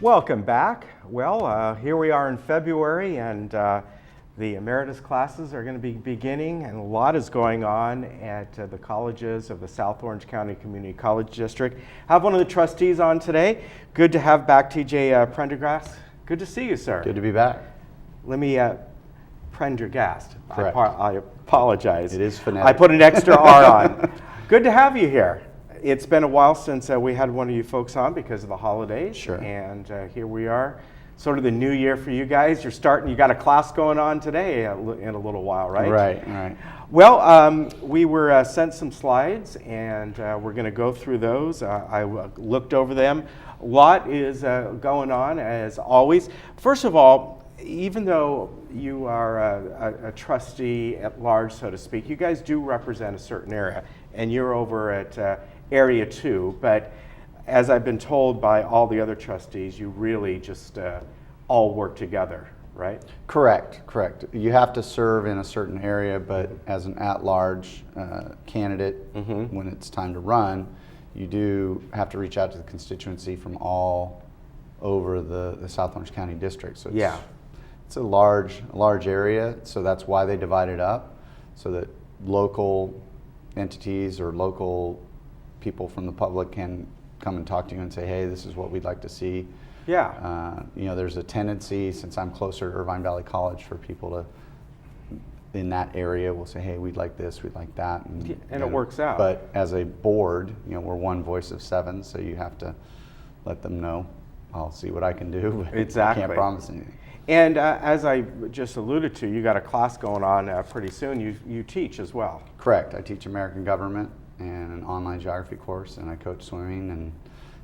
Welcome back. Well, here we are in February, and the emeritus classes are going to be beginning, and a lot is going on at the colleges of the South Orange County Community College District. I have one of the trustees on today. Good to have back TJ Prendergast. Good to see you, sir. Good to be back. Let me, Prendergast. Correct. I apologize. It is phonetic. I put an extra R on. Good to have you here. It's been a while since we had one of you folks on because of the holidays. Sure. And here we are, sort of the new year for you guys. You're starting, you got a class going on today in a little while, right? Right. Well, we were sent some slides, and we're going to go through those. I looked over them. A lot is going on, as always. First of all, even though you are a trustee at large, so to speak, you guys do represent a certain area, and you're over at Area 2, but as I've been told by all the other trustees, you really just all work together, right? Correct. You have to serve in a certain area, but as an at-large candidate, when it's time to run, you do have to reach out to the constituency from all over the South Orange County District. So it's a large area, so that's why they divide it up, so that local entities or local people from the public can come and talk to you and say, hey, this is what we'd like to see. Yeah. There's a tendency, since I'm closer to Irvine Valley College, for people to, in that area, will say, hey, we'd like this, we'd like that. And it works out. But as a board, we're one voice of seven, so you have to let them know, I'll see what I can do, but Exactly. I can't promise anything. And as I just alluded to, you got a class going on pretty soon. You teach as well. Correct. I teach American government and an online geography course, and I coach swimming and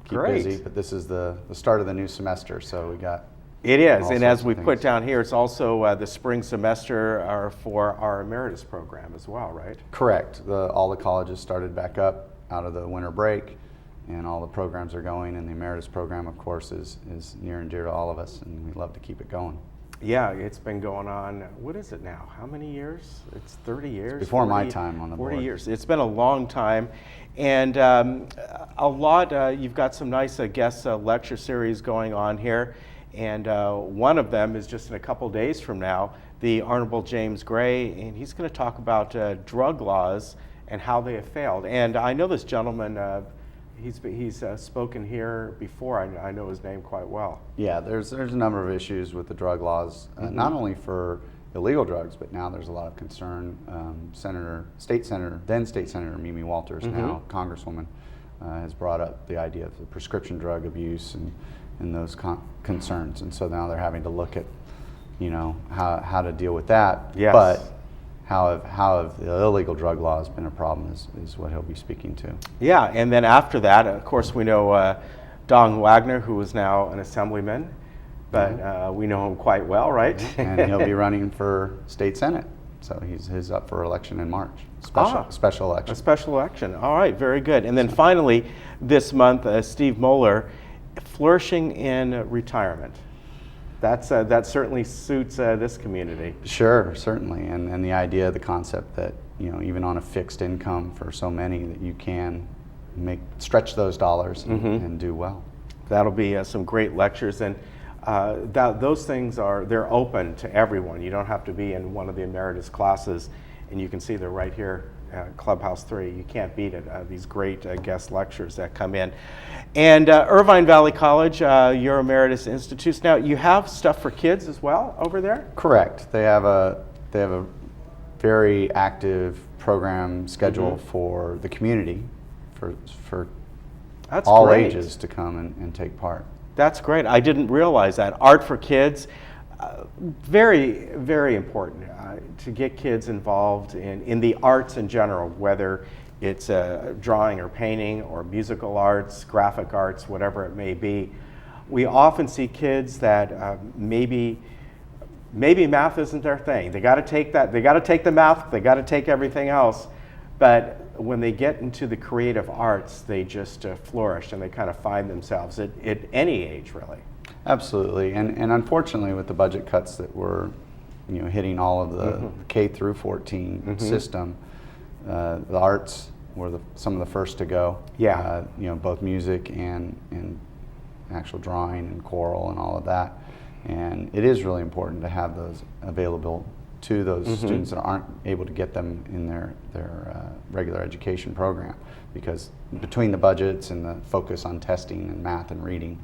keep busy. But this is the start of the new semester, so we got It is, and as we things. put down here, it's also the spring semester for our emeritus program as well, right? Correct. All the colleges started back up out of the winter break, and all the programs are going, and the emeritus program, of course, is near and dear to all of us, and we love to keep it going. Yeah, it's been going on, what is it now? How many years? It's 30 years? It's before my time on the board. 40 years. It's been a long time. And a lot, you've got some nice guest lecture series going on here. And one of them is just in a couple days from now, the Honorable James Gray, and he's going to talk about drug laws and how they have failed. And I know this gentleman, he's spoken here before. I know his name quite well. Yeah, there's a number of issues with the drug laws, not only for illegal drugs, but now there's a lot of concern. State Senator Mimi Walters, now Congresswoman, has brought up the idea of the prescription drug abuse and those concerns, and so now they're having to look at, how to deal with that. Yes. But how have the illegal drug laws been a problem is what he'll be speaking to. Yeah, and then after that, of course, we know Don Wagner, who is now an assemblyman, but we know him quite well, right? And he'll be running for state senate, so he's up for election in March. Special election. A special election. All right, very good. And then finally, this month, Steve Moeller, flourishing in retirement. That certainly suits this community. Sure, certainly, and the idea, the concept that even on a fixed income for so many, that you can stretch those dollars and do well. That'll be some great lectures, and those things they're open to everyone. You don't have to be in one of the emeritus classes, and you can see they're right here. Clubhouse 3. You can't beat it. These great guest lectures that come in. And Irvine Valley College, your emeritus institutes. Now, you have stuff for kids as well over there? Correct. They have a very active program schedule for the community, for That's all great. ages to come and take part. That's great. I didn't realize that. Art for kids, very, very important to get kids involved in the arts in general, whether it's drawing or painting or musical arts, graphic arts, whatever it may be. We often see kids that maybe math isn't their thing. They got to take that. They got to take the math. They got to take everything else. But when they get into the creative arts, they just flourish and they kind of find themselves at any age, really. Absolutely, and unfortunately, with the budget cuts that we're hitting all of the K through 14 system. The arts were some of the first to go. Yeah. Both music and actual drawing and choral and all of that. And it is really important to have those available to those students that aren't able to get them in their regular education program, because between the budgets and the focus on testing and math and reading,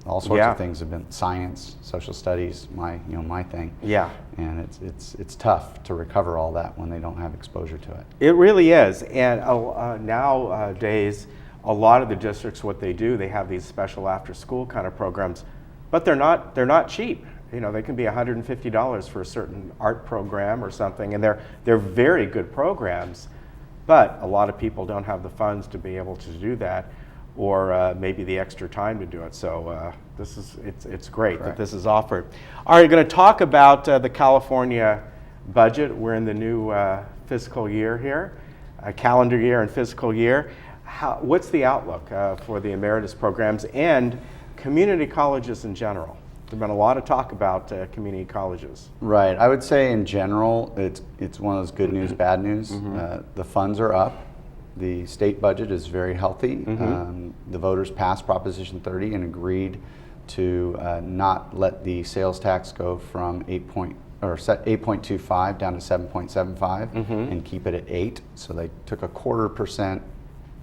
all sorts of things have been science, social studies, my thing. Yeah. And it's tough to recover all that when they don't have exposure to it. It really is. And nowadays, a lot of the districts, what they do, they have these special after-school kind of programs, but they're not cheap. They can be $150 for a certain art program or something, and they're very good programs, but a lot of people don't have the funds to be able to do that, or maybe the extra time to do it. So it's great that this is offered. All right, we're going to talk about the California budget. We're in the new fiscal year here, calendar year and fiscal year. What's the outlook for the emeritus programs and community colleges in general? There's been a lot of talk about community colleges. Right. I would say in general, it's one of those good news, bad news. The funds are up. The state budget is very healthy. The voters passed Proposition 30 and agreed to not let the sales tax go from 8.25 down to 7.75 and keep it at 8. So they took a 0.25%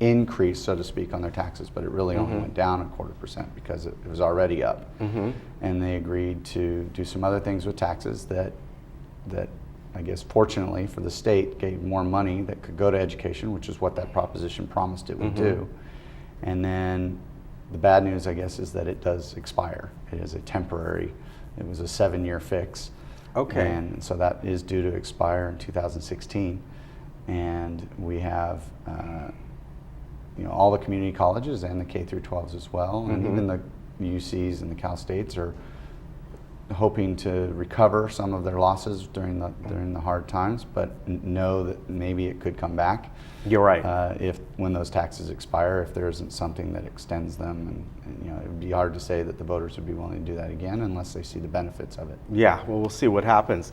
increase, so to speak, on their taxes, but it really only went down 0.25% because it was already up. And they agreed to do some other things with taxes that I guess fortunately for the state gave more money that could go to education, which is what that proposition promised it would do. And then the bad news, I guess, is that it does expire. It is it was a 7-year fix. Okay. And so that is due to expire in 2016. And we have all the community colleges and the K through 12s as well, and even the UCs and the Cal States are hoping to recover some of their losses during the hard times, but know that maybe it could come back. You're right. When those taxes expire, if there isn't something that extends them, and it would be hard to say that the voters would be willing to do that again unless they see the benefits of it. Yeah, well, we'll see what happens.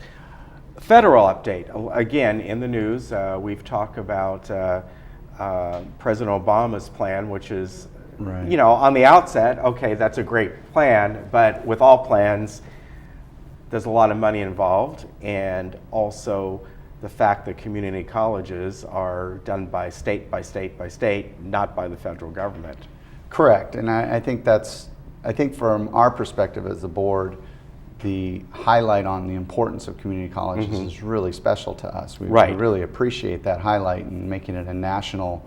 Federal update. Again, in the news, we've talked about President Obama's plan, which is, on the outset, okay, that's a great plan, but with all plans, there's a lot of money involved, and also the fact that community colleges are done by state, not by the federal government. Correct, and I think from our perspective as the board, the highlight on the importance of community colleges is really special to us. We really appreciate that highlight and making it a national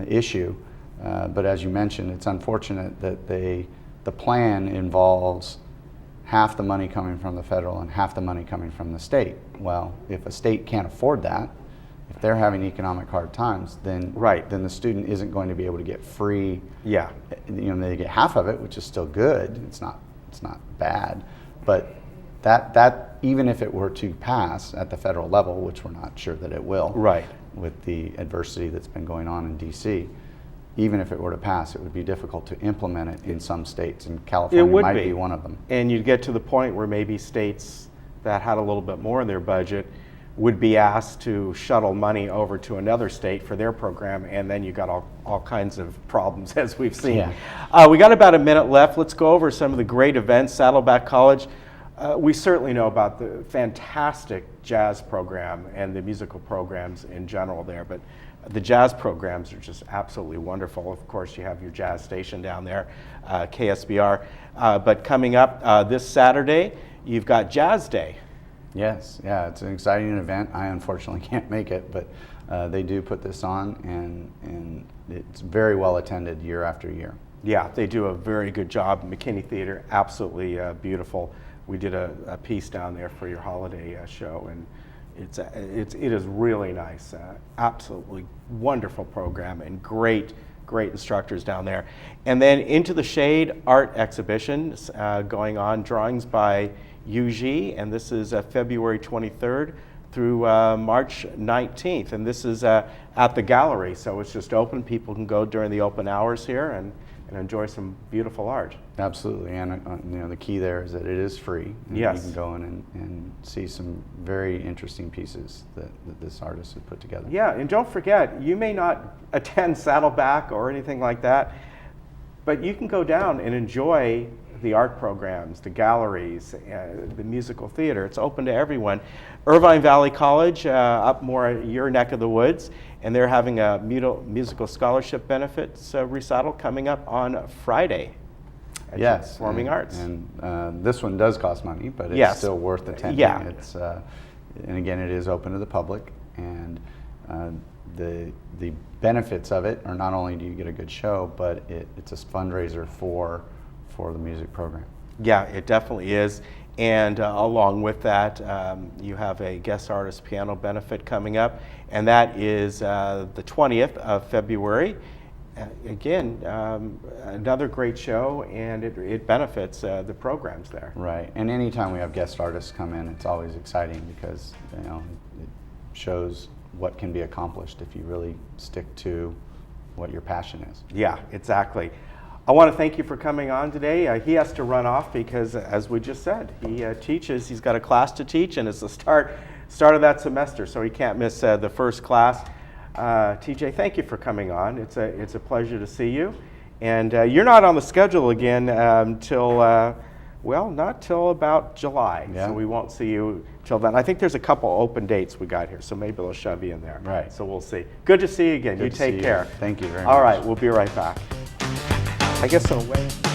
issue. But as you mentioned, it's unfortunate that the plan involves half the money coming from the federal and half the money coming from the state. Well, if a state can't afford that, if they're having economic hard times, then the student isn't going to be able to get free. Yeah, they get half of it, which is still good. It's not bad. But that even if it were to pass at the federal level, which we're not sure that it will, with the adversity that's been going on in D.C., even if it were to pass, it would be difficult to implement it in some states, and California might be one of them. And you'd get to the point where maybe states that had a little bit more in their budget would be asked to shuttle money over to another state for their program, and then you got all kinds of problems, as we've seen. We got about a minute left. Let's go over some of the great events. Saddleback College, we certainly know about the fantastic jazz program and the musical programs in general there, but the jazz programs are just absolutely wonderful. Of course, you have your jazz station down there, KSBR. But coming up this Saturday, you've got Jazz Day. Yes, yeah, it's an exciting event. I unfortunately can't make it, but they do put this on, and it's very well attended year after year. Yeah, they do a very good job. McKinney Theater, absolutely beautiful. We did a piece down there for your holiday show, and it is really nice. Absolutely wonderful program and great instructors down there. And then Into the Shade art exhibition going on, drawings by UG, and this is February 23rd through March 19th. And this is at the gallery, so it's just open. People can go during the open hours here and and enjoy some beautiful art. Absolutely, and the key there is that it is free. Yes. You can go in and see some very interesting pieces that this artist has put together. Yeah, and don't forget, you may not attend Saddleback or anything like that, but you can go down and enjoy the art programs, the galleries, the musical theater. It's open to everyone. Irvine Valley College, up more your neck of the woods, and they're having a musical scholarship benefits recital coming up on Friday at Yes, Performing Arts. And this one does cost money, but it's Yes. still worth attending. Yeah. It's, and again, it is open to the public, and the benefits of it are not only do you get a good show, but it's a fundraiser for the music program. Yeah, it definitely is. And along with that, you have a guest artist piano benefit coming up, and that is the 20th of February. Again, another great show, and it benefits the programs there. Right, and anytime we have guest artists come in, it's always exciting because it shows what can be accomplished if you really stick to what your passion is. Yeah, exactly. I want to thank you for coming on today. He has to run off because, as we just said, he teaches. He's got a class to teach, and it's the start of that semester, so he can't miss the first class. TJ, thank you for coming on. It's a pleasure to see you. And you're not on the schedule again till, not till about July. Yeah. So we won't see you till then. I think there's a couple open dates we got here, so maybe they'll shove you in there. Right. So we'll see. Good to see you again. Good You to take see care. Thank you very much. All right, we'll be right back. I guess in a way.